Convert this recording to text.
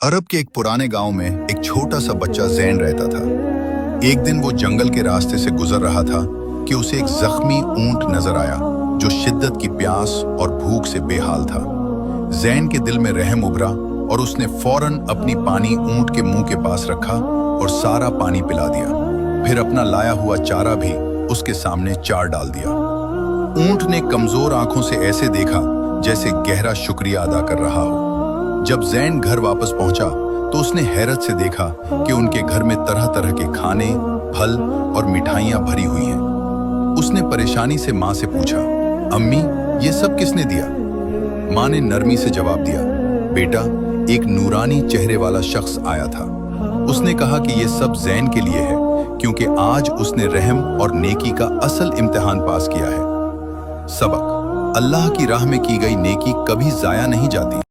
अरब के एक पुराने गांव में एक छोटा सा बच्चा जैन रहता था। एक दिन वो जंगल के रास्ते से गुजर रहा था कि उसे एक जख्मी ऊंट नजर आया जो शिद्दत की प्यास और भूख से बेहाल था। जैन के दिल में रहम उभरा और उसने फौरन अपनी पानी ऊंट के मुंह के पास रखा और सारा पानी पिला दिया। फिर अपना लाया हुआ चारा भी उसके सामने चार डाल दिया। ऊंट ने कमजोर आंखों से ऐसे देखा जैसे गहरा शुक्रिया अदा कर रहा हो। जब जैन घर वापस पहुंचा तो उसने हैरत से देखा कि उनके घर में तरह तरह के खाने, फल और मिठाइयां भरी हुई हैं। उसने परेशानी से माँ से पूछा, अम्मी ये सब किसने दिया? माँ ने नरमी से जवाब दिया, बेटा एक नूरानी चेहरे वाला शख्स आया था। उसने कहा कि ये सब जैन के लिए है क्योंकि आज उसने रहम और नेकी का असल इम्तिहान पास किया है। सबक: अल्लाह की राह में की गई नेकी कभी जाया नहीं जाती।